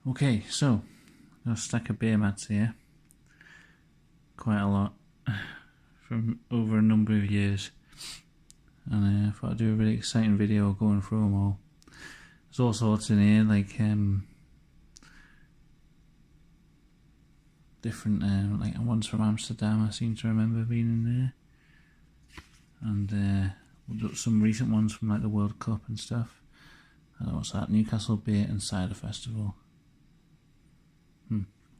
Okay, so got a stack of beer mats here. Quite a lot from over a number of years, and I thought I'd do a really exciting video going through them all. There's all sorts in here, like different, like ones from Amsterdam. I seem to remember being in there, and some recent ones from like the World Cup and stuff. And what's that? Newcastle Beer and Cider Festival.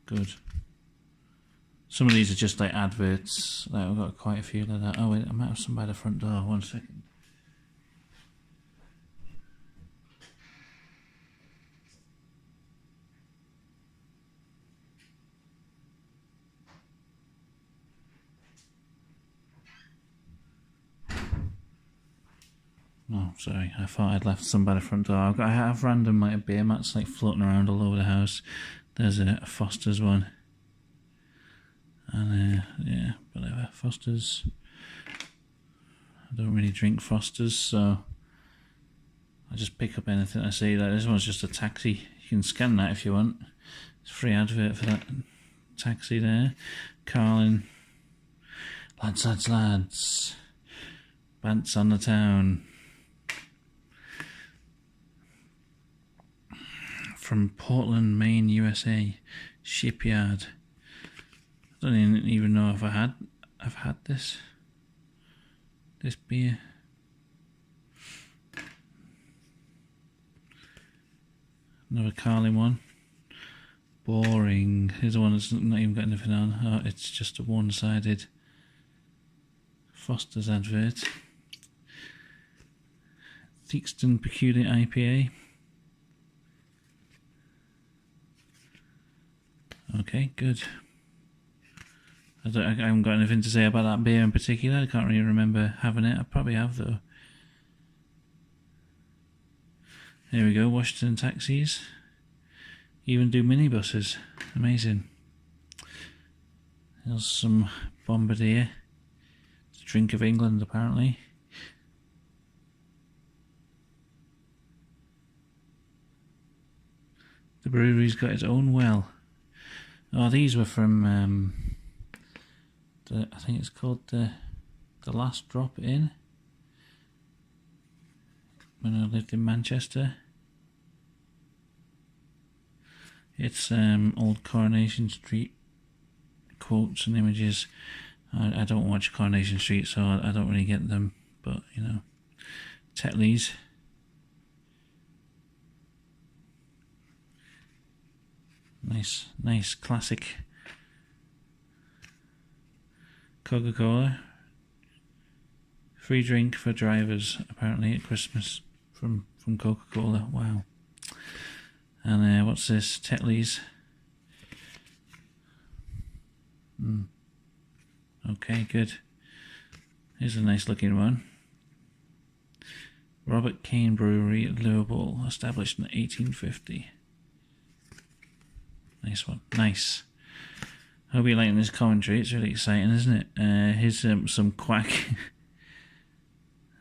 Good. Some of these are just like adverts. Like I've got quite a few like that. Oh wait, I might have some by the front door. 1 second. Oh, sorry. I thought I'd left some by the front door. I have random like beer mats like floating around all over the house. There's a Foster's one. And yeah, whatever. Foster's. I don't really drink Foster's, so I just pick up anything I see. Like this one's just a taxi. You can scan that if you want. It's a free advert for that taxi there. Carlin. Lads. Bants on the town. From Portland, Maine, USA. Shipyard. I don't even know if I've had this beer. Another Carlin one. Boring. Here's the one that's not even got anything on. Oh, it's just a one-sided Foster's advert. Theakston Peculiar IPA. Okay, good. I haven't got anything to say about that beer in particular. I can't really remember having it. I probably have though. There we go, Washington taxis. Even do minibuses. Amazing. There's some Bombardier. It's a drink of England apparently. The brewery's got its own well. Oh, these were from I think it's called the Last Drop Inn when I lived in Manchester. It's old Coronation Street quotes and images. I don't watch Coronation Street, so I don't really get them, but you know, Tetley's. Nice classic Coca-Cola. Free drink for drivers apparently at Christmas from Coca-Cola. Wow. And what's this? Tetley's. Okay, good. Here's a nice looking one. Robert Kane Brewery at Liverpool, established in 1850. Nice one. Nice. I hope you're liking this commentary. It's really exciting, isn't it? Here's some quack.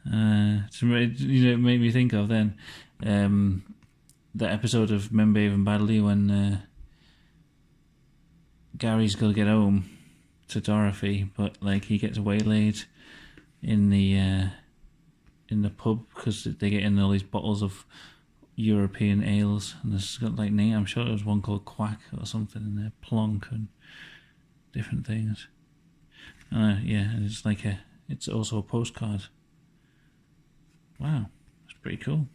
It made me think of then the episode of Men Behaving Badly when Gary's got to get home to Dorothy, but like he gets waylaid in the pub because they get in all these bottles of European ales, and there's got like name. I'm sure there was one called Quack or something in there, Plonk and different things. Yeah, and it's also a postcard. Wow, that's pretty cool.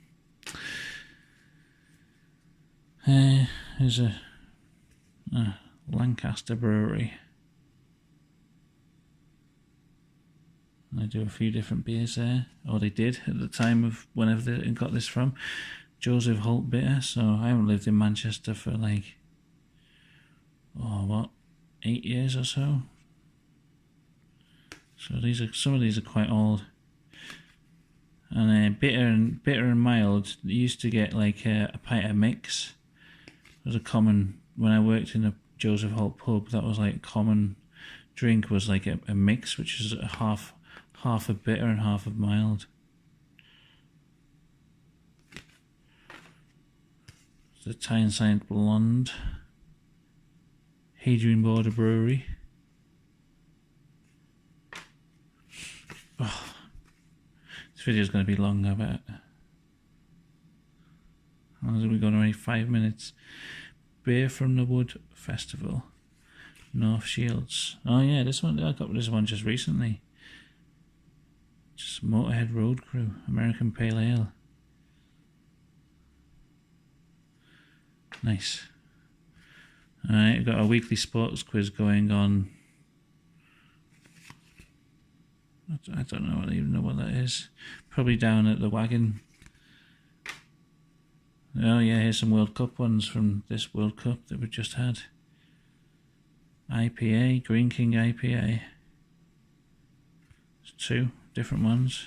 There's a Lancaster Brewery. They do a few different beers there, or they did at the time of whenever they got this from. Joseph Holt Bitter. So I haven't lived in Manchester for like 8 years or so. So some of these are quite old. And bitter and mild. You used to get like a pint of mix. It was a common when I worked in a Joseph Holt pub. That was like a common drink was like a mix, which is half of bitter and half of mild. the Tyneside Blonde, Hadrian Border Brewery. Oh, this video is going to be long, I bet. How long have we gone already? 5 minutes. Beer from the Wood Festival, North Shields. Oh yeah, this one, I got this one just recently. Just Motorhead Road Crew, American Pale Ale. Nice. Alright, we've got a weekly sports quiz going on. I don't know, I don't even know what that is. Probably down at the Wagon. Oh yeah, here's some World Cup ones from this World Cup that we just had. IPA, Green King IPA. There's 2 different ones.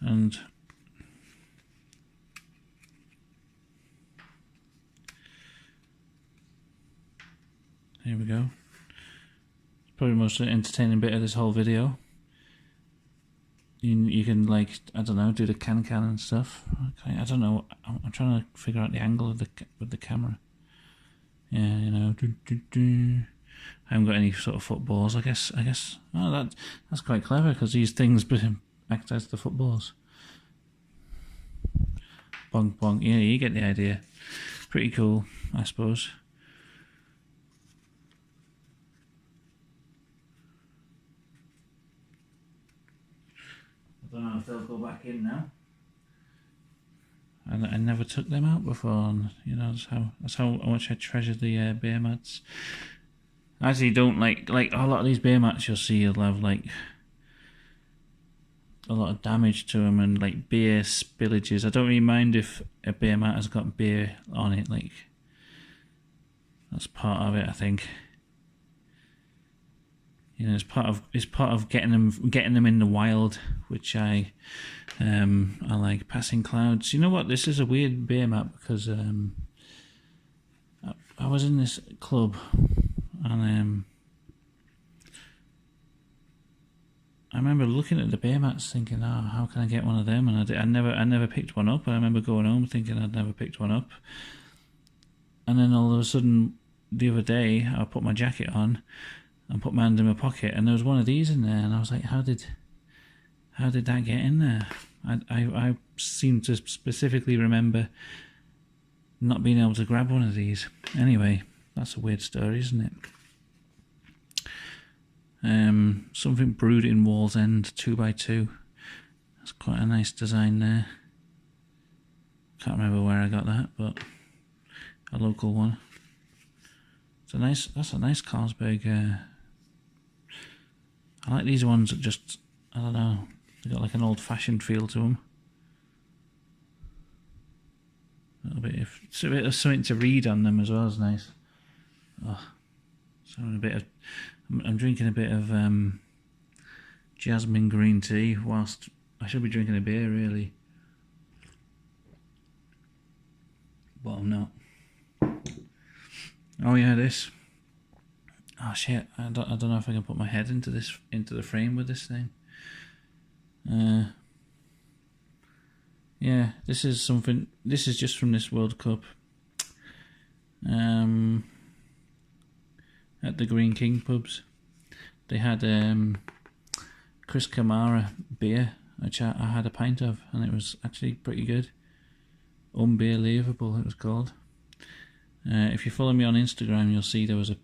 And here we go. Probably the most entertaining bit of this whole video. You can, like, I don't know, do the can and stuff. Okay, I don't know. I'm trying to figure out the angle of with the camera. Yeah, you know. I haven't got any sort of footballs. I guess. Oh, that's quite clever because these things act as the footballs. Bonk bonk. Yeah, you get the idea. Pretty cool, I suppose. I don't know if they'll go back in now. I never took them out before, and you know that's how much I treasure the beer mats. I actually don't like a lot of these beer mats you'll see you'll have like a lot of damage to them and like beer spillages. I don't really mind if a beer mat has got beer on it, like that's part of it, I think. You know, it's part of getting them in the wild, which I like. Passing Clouds. You know what? This is a weird beer map because I was in this club and I remember looking at the beer mats, thinking, "Oh, how can I get one of them?" And I never picked one up. I remember going home thinking I'd never picked one up, and then all of a sudden, the other day, I put my jacket on and put my hand in my pocket, and there was one of these in there, and I was like, how did that get in there? I seem to specifically remember not being able to grab one of these. Anyway, that's a weird story, isn't it? Something brewed in Wallsend 2x2. That's quite a nice design there. Can't remember where I got that, but a local one. That's a nice Carlsberg. I like these ones that just, I don't know, they got like an old-fashioned feel to them. A bit of something to read on them as well is nice. Oh, so I'm drinking a bit of jasmine green tea whilst I should be drinking a beer really, but I'm not. Oh yeah, this. Oh shit! I don't know if I can put my head into the frame with this thing. Yeah, this is something. This is just from this World Cup. At the Green King pubs, they had Chris Kamara beer, which I had a pint of, and it was actually pretty good. Unbelievable, it was called. If you follow me on Instagram, you'll see there was a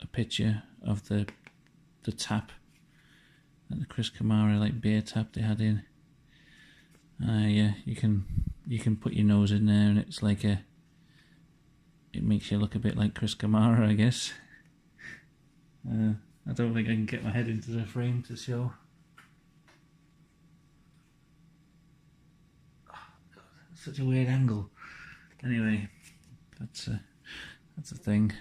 picture of the tap, the Chris Kamara like beer tap they had in. Yeah, you can put your nose in there, and it's like it makes you look a bit like Chris Kamara, I guess. I don't think I can get my head into the frame to show. Oh, God, such a weird angle. Anyway, that's a thing.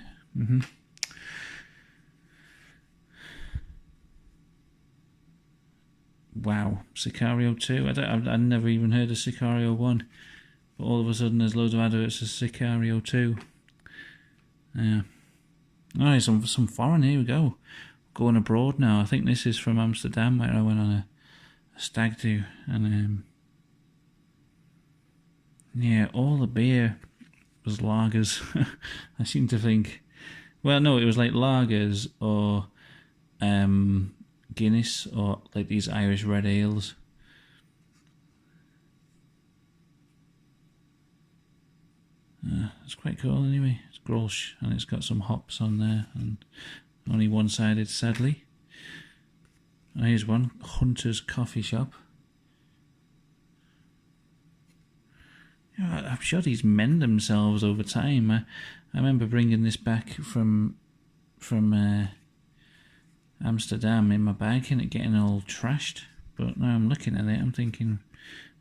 Wow, Sicario 2. I've never even heard of Sicario 1, but all of a sudden there's loads of adverts of Sicario 2. Yeah. Alright, some foreign. Here we go. Going abroad now. I think this is from Amsterdam, where I went on a stag do, and Yeah, all the beer was lagers. I seem to think. Well, no, it was like lagers or Guinness or like these Irish red ales. It's quite cool anyway. It's Grolsch and it's got some hops on there and only one-sided, sadly. Here's one, Hunter's Coffee Shop. Yeah, I'm sure these mend themselves over time. I remember bringing this back from Amsterdam in my bag and it getting all trashed. But now I'm looking at it, I'm thinking,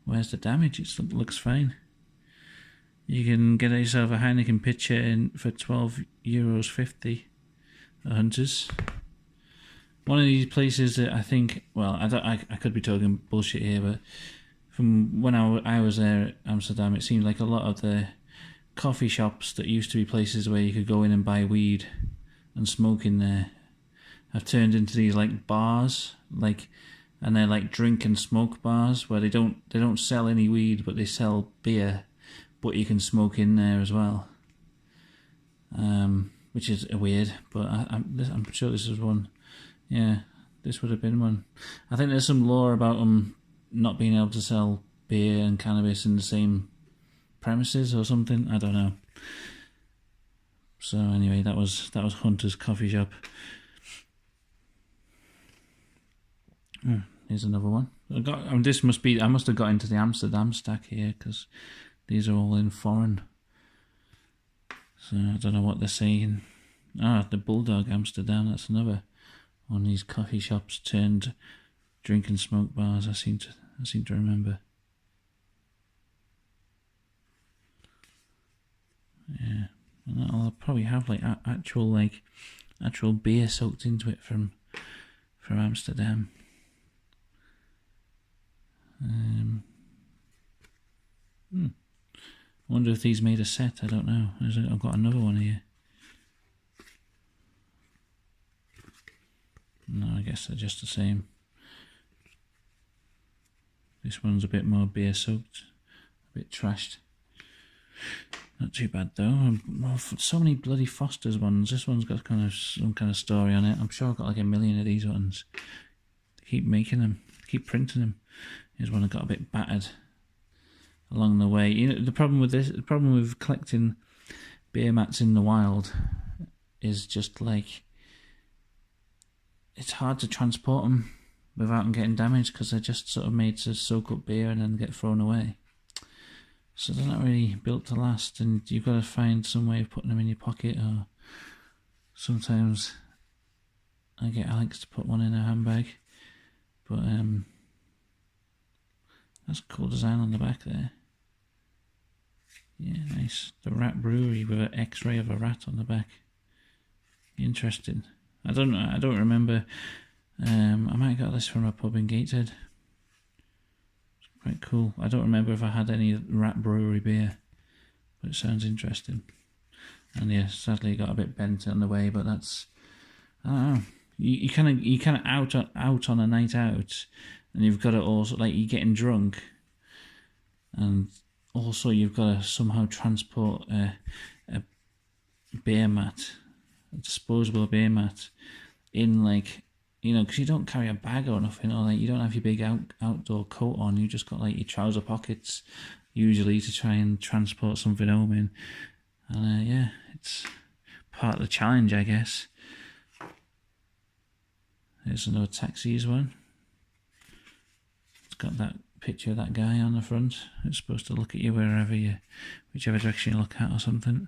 where's the damage? It looks fine. You can get yourself a Heineken pitcher for €12.50 at Hunters. One of these places that I think, well, I could be talking bullshit here, but from when I was there at Amsterdam, it seemed like a lot of the coffee shops that used to be places where you could go in and buy weed and smoke in there have turned into these like bars, and they're like drink and smoke bars where they don't sell any weed, but they sell beer, but you can smoke in there as well. Which is weird, but I'm sure this is one. Yeah, this would have been one. I think there's some law about them not being able to sell beer and cannabis in the same premises or something. I don't know. So anyway, that was Hunter's Coffee Shop. Here's another one. I must have got into the Amsterdam stack here because these are all in foreign. So I don't know what they're saying. The Bulldog Amsterdam. That's another one of these coffee shops turned drink and smoke bars. I seem to remember. Yeah, and I'll probably have like actual beer soaked into it from Amsterdam. I wonder if these made a set. I don't know. I've got another one here. No, I guess they're just the same. This one's a bit more beer soaked, a bit trashed. Not too bad though. So many bloody Foster's ones. This one's got some kind of story on it. I'm sure I've got like a million of these ones. They keep making them, keep printing them. Here's one that got a bit battered along the way. You know, the problem with collecting beer mats in the wild is just like it's hard to transport them without them getting damaged because they're just sort of made to soak up beer and then get thrown away. So they're not really built to last, and you've got to find some way of putting them in your pocket, or sometimes I get Alex to put one in her handbag. But that's a cool design on the back there. Yeah, nice. The Rat Brewery with an X-ray of a rat on the back. Interesting. I don't remember. I might have got this from a pub in Gateshead. It's quite cool. I don't remember if I had any Rat Brewery beer, but it sounds interesting. And yeah, sadly it got a bit bent on the way, but that's, I don't know. You kind of out on a night out, and you've got to also, like, you're getting drunk, and also you've got to somehow transport a beer mat, a disposable beer mat, in, like, you know, because you don't carry a bag or nothing, or like you don't have your big outdoor coat on. You just got like your trouser pockets usually to try and transport something home in, and yeah, it's part of the challenge, I guess. Here's another Taxis one. It's got that picture of that guy on the front. It's supposed to look at you whichever direction you look at or something.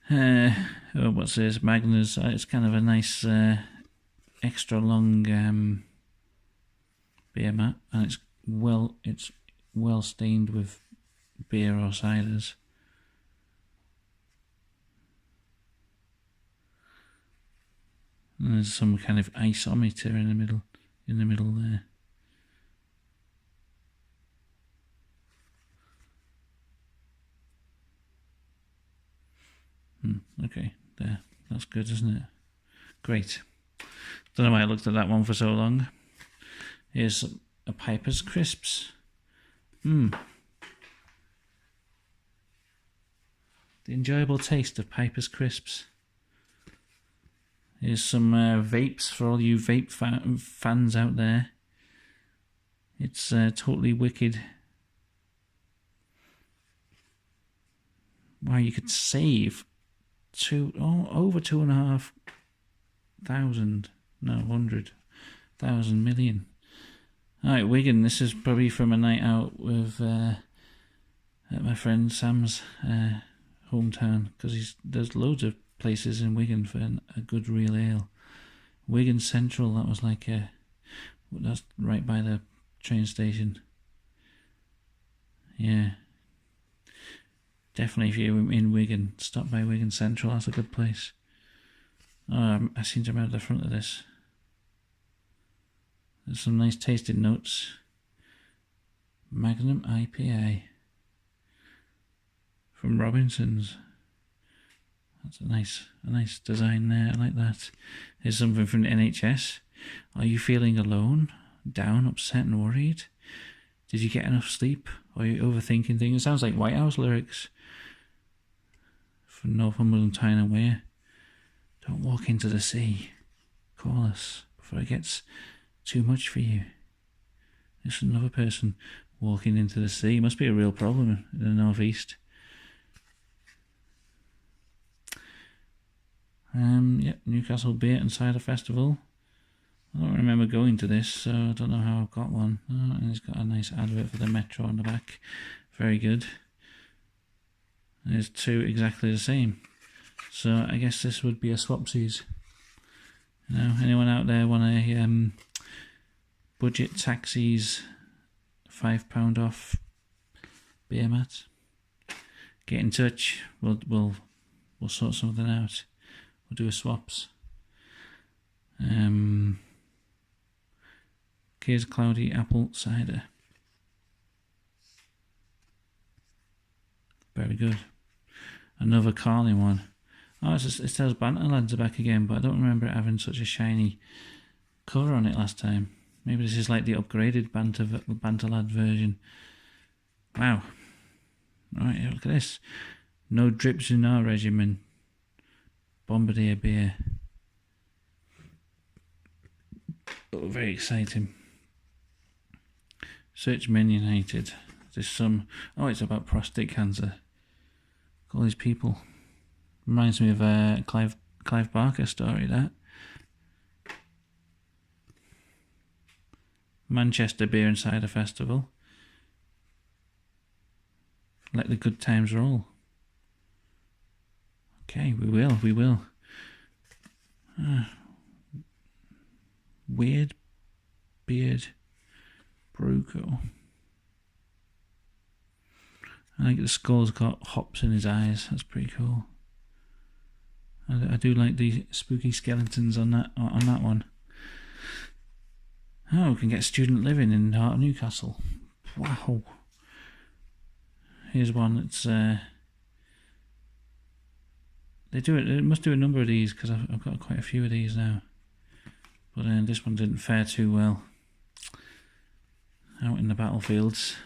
What's this? Magnus. It's kind of a nice extra long beer mat, and it's well stained with beer or ciders. And there's some kind of isometer in the middle there. Okay, there. That's good, isn't it? Great. Don't know why I looked at that one for so long. Here's a Piper's Crisps. The enjoyable taste of Piper's Crisps. Here's some vapes for all you vape fans out there. It's totally wicked. Wow, you could save over 2,500. No, 100,000 million. Alright, Wigan, this is probably from a night out with at my friend Sam's hometown, because there's loads of places in Wigan for a good real ale. Wigan Central, that was like that's right by the train station. Yeah. Definitely, if you're in Wigan, stop by Wigan Central, that's a good place. Oh, I seem to remember the front of this. There's some nice tasting notes. Magnum IPA from Robinson's. That's a nice design there. I like that. Here's something from the NHS. Are you feeling alone, down, upset and worried? Did you get enough sleep? Or are you overthinking things? It sounds like White House lyrics from Northumberland Tyne and Wear. Don't walk into the sea. Call us before it gets too much for you. There's another person walking into the sea. Must be a real problem in the northeast. Yep, Newcastle Beer and Cider Festival. I don't remember going to this, so I don't know how I've got one. Oh, and it's got a nice advert for the Metro on the back. Very good. There's two exactly the same. So I guess this would be a swapsies. You know, anyone out there want a budget taxis £5 off beer mat? Get in touch. We'll sort something out. We'll do a swaps. Here's Cloudy Apple Cider. Very good. Another Carling one. Oh, it says Banter Lads are back again, but I don't remember it having such a shiny cover on it last time. Maybe this is like the upgraded Banter Lad version. Wow. Alright, look at this. No drips in our regimen. Bombardier beer. Oh, very exciting. Search Men United. There's some... Oh, it's about prostate cancer. All these people. Reminds me of a Clive Barker story, that. Manchester Beer and Cider Festival. Let the good times roll. Okay, we will. Weird Beard Bruco. I think the skull's got hops in his eyes. That's pretty cool. I do like the spooky skeletons on that one. Oh, we can get student living in the heart of Newcastle. Wow. Here's one that's they must do a number of these, because I've got quite a few of these now. But this one didn't fare too well out in the battlefields.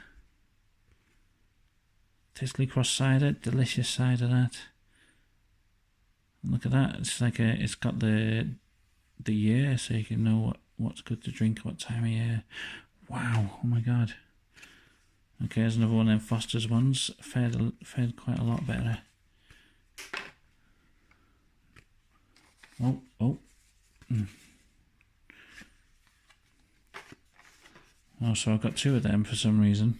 Tisley Cross cider, delicious cider that. Look at that. It's like it's got the year, so you can know what's good to drink, what time of year. Wow! Oh my god. Okay, there's another one of them Foster's ones. Fared quite a lot better. Oh. Oh, so I've got two of them for some reason.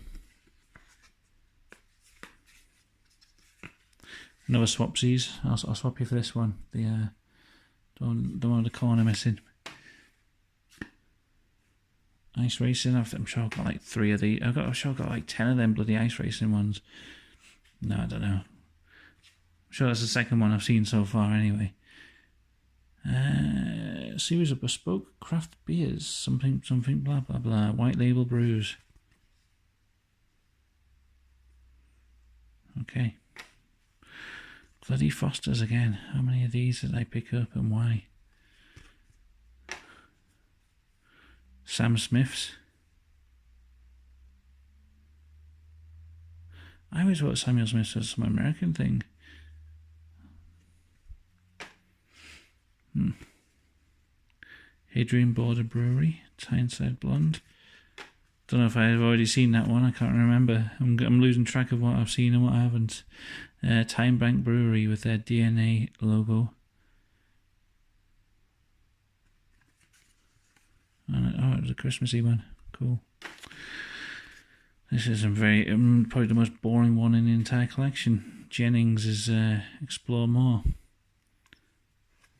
Another swapsies. I'll swap you for this one. The one with the corner missing. Ice racing. I'm sure I've got like 3 of these. I'm sure I've got like 10 of them bloody ice racing ones. No, I don't know. I'm sure that's the second one I've seen so far anyway. Series of bespoke craft beers. Something blah blah blah. White label brews. Okay. Bloody Fosters again. How many of these did I pick up and why? Sam Smith's. I always thought Samuel Smith was some American thing. Hadrian Border Brewery, Tyneside Blonde. Don't know if I've already seen that one. I can't remember. I'm losing track of what I've seen and what I haven't. Time Bank Brewery with their DNA logo. And, it was a Christmassy one. Cool. This is probably the most boring one in the entire collection. Jennings is Explore More.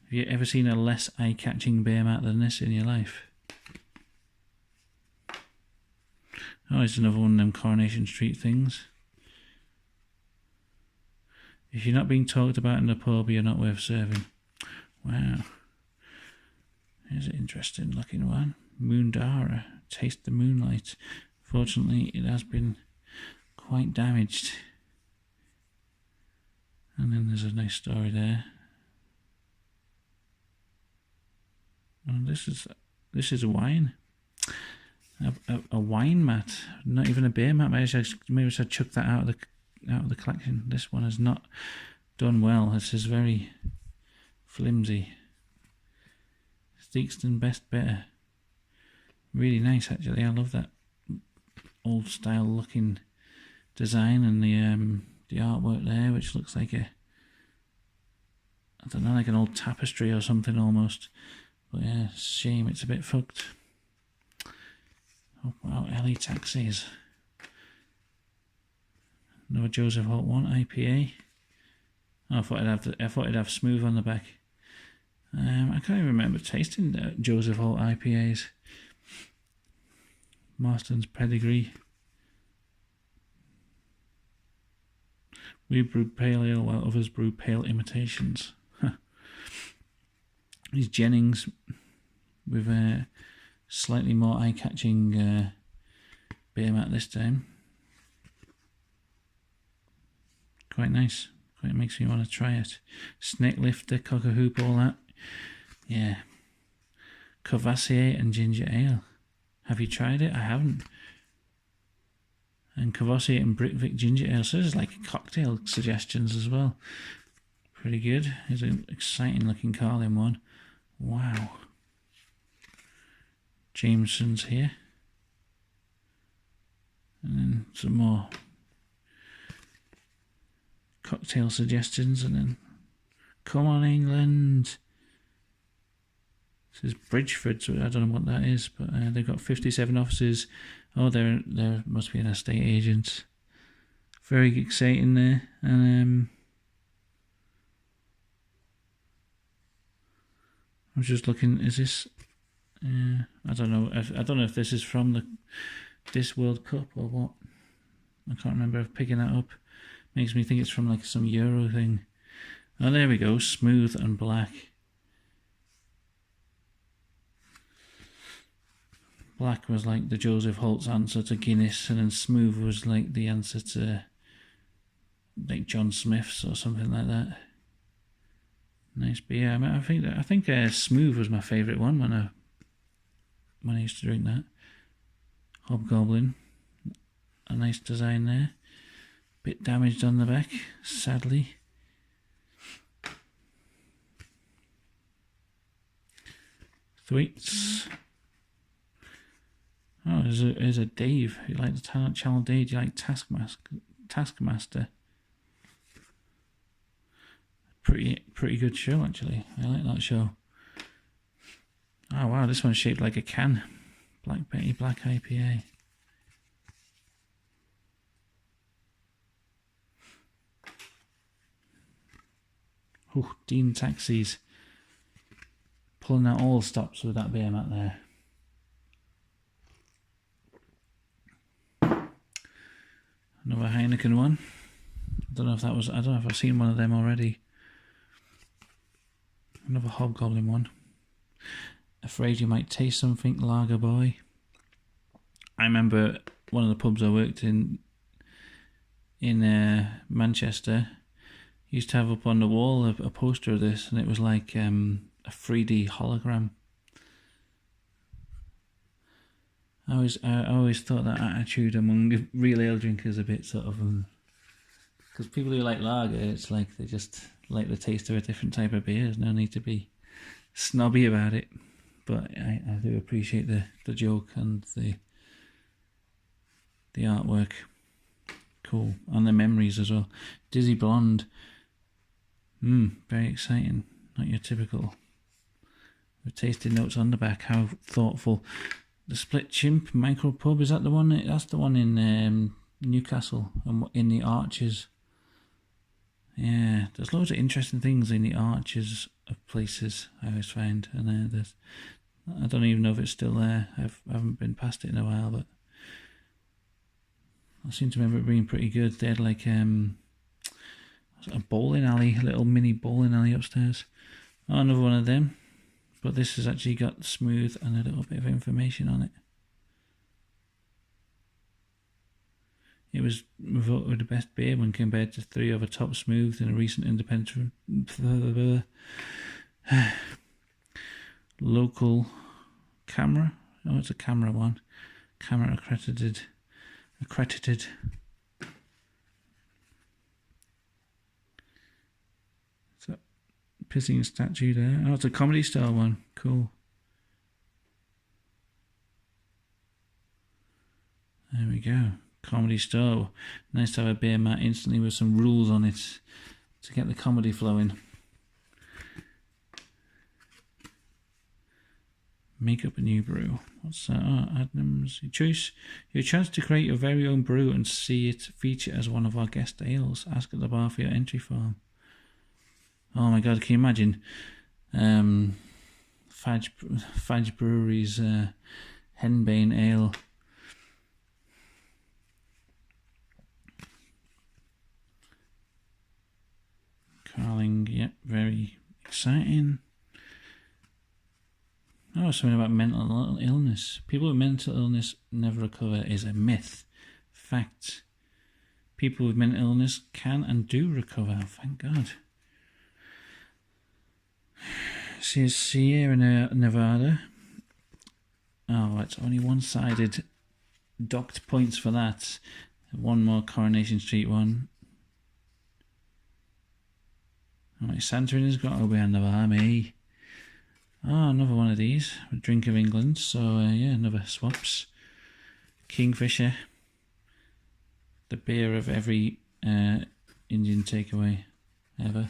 Have you ever seen a less eye-catching beer mat than this in your life? Oh, it's another one of them Coronation Street things. If you're not being talked about in the pub, you're not worth serving. Wow. Here's an interesting looking one. Moondara. Taste the Moonlight. Fortunately, it has been quite damaged. And then there's a nice story there. And this is a wine. A wine mat, not even a beer mat. Maybe I should chuck that out of the collection. This one has not done well. This is very flimsy. Theakston Best Better. Really nice, actually. I love that old style looking design and the artwork there, which looks like I don't know, like an old tapestry or something almost. But yeah, shame it's a bit fucked. Oh wow, LA Taxis. Another Joseph Holt one IPA. Oh, I thought it'd have smooth on the back. I can't even remember tasting Joseph Holt IPAs. Marston's Pedigree. We brew pale ale while others brew pale imitations. These Jennings with a slightly more eye-catching beer mat this time. Quite nice. Quite makes me want to try it. Snake Lifter, Cock-a-Hoop, all that. Yeah. Courvoisier and Ginger Ale. Have you tried it? I haven't. And Courvoisier and Brickvic Ginger Ale. So this is like cocktail suggestions as well. Pretty good. It's an exciting looking Carlin one. Wow. Jameson's here. And then some more cocktail suggestions, and then Come On England. This is Bridgeford, so I don't know what that is, but they've got 57 offices. Oh, there must be an estate agent. Very exciting there. And I'm just looking. Is this? I don't know. I don't know if this is from this World Cup or what. I can't remember picking that up. Makes me think it's from like some Euro thing. Oh, there we go. Smooth and Black. Black was like the Joseph Holt's answer to Guinness, and then Smooth was like the answer to like John Smith's or something like that. Nice beer. I think Smooth was my favourite one when I used to drink that. Hobgoblin. A nice design there. Bit damaged on the back, sadly. Thwaites. Oh, there's a Dave. You like the Channel Dave? You like Taskmaster? Pretty good show, actually. I like that show. Oh wow, this one's shaped like a can. Black Betty Black IPA. Oh, Dean Taxis. Pulling out all stops with that beer mat there. Another Heineken one. I don't know if I've seen one of them already. Another Hobgoblin one. Afraid You Might Taste Something, Lager Boy. I remember one of the pubs I worked in Manchester used to have up on the wall a poster of this, and it was like a 3D hologram. I always thought that attitude among real ale drinkers a bit sort of, because people who like lager, it's like they just like the taste of a different type of beer. There's no need to be snobby about it, but I do appreciate the joke and the artwork. Cool. And the memories as well. Dizzy Blonde. Very exciting. Not your typical. With tasting notes on the back. How thoughtful. The Split Chimp Micro Pub, is that the one? That's the one in Newcastle and in the Arches. Yeah, there's loads of interesting things in the arches of places I always find, and I don't even know if it's still there. I haven't been past it in a while, but I seem to remember it being pretty good. They had like a bowling alley, a little mini bowling alley upstairs. Oh, another one of them, but this has actually got smooth and a little bit of information on it. It was voted the best beer when compared to 3 other top smooth in a recent independent local camera. Oh, it's a camera one. Camera accredited. So, pissing statue there. Oh, it's a Comedy Store one. Cool. There we go. Comedy Store. Nice to have a beer mat instantly with some rules on it to get the comedy flowing. Make up a new brew. What's that? Oh, Adnams. Your chance to create your very own brew and see it feature as one of our guest ales. Ask at the bar for your entry form. Oh my god, can you imagine? Fadge Brewery's Henbane Ale. Carling, yep, very exciting. Oh, something about mental illness. People with mental illness never recover is a myth. Fact. People with mental illness can and do recover, thank God. Sierra Nevada. Oh, it's only one-sided. Docked points for that. One more Coronation Street one. Alright, Santorin has got to be on the bar, me. Oh, another one of these. A Drink of England. So, yeah, another Swaps. Kingfisher. The beer of every Indian takeaway ever.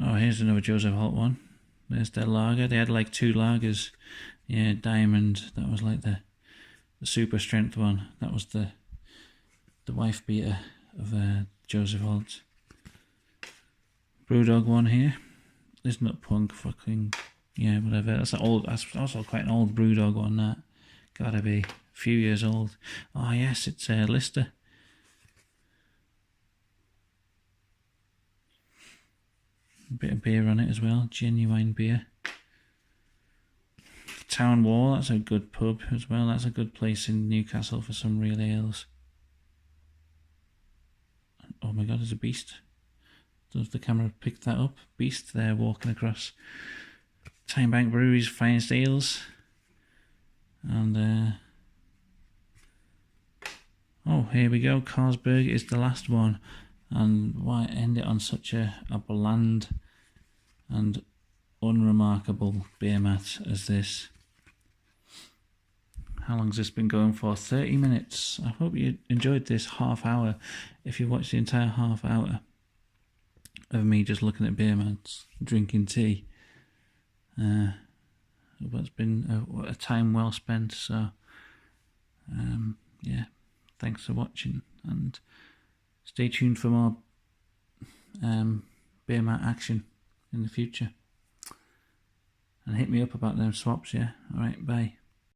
Oh, here's another Joseph Holt one. There's their lager. They had like 2 lagers. Yeah, Diamond. That was like the super strength one. That was the wife beater of Joseph Holt. Brewdog one here. Isn't it Punk? Fucking yeah, whatever. That's also quite an old Brewdog one. That gotta be a few years old. Oh yes, it's Lister. A bit of beer on it as well. Genuine beer. Town Wall. That's a good pub as well. That's a good place in Newcastle for some real ales. Oh my god, there's a beast. Does the camera pick that up? Beast there walking across. Tynebank Brewery's finest ales. And oh, here we go. Carlsberg is the last one. And why end it on such a bland and unremarkable beer mat as this? How long's this been going for? 30 minutes. I hope you enjoyed this half hour. If you watched the entire half hour of me just looking at beer mats, drinking tea, it's been a time well spent. So, yeah, thanks for watching, and stay tuned for more beer mat action in the future. And hit me up about them swaps, yeah? Alright, bye.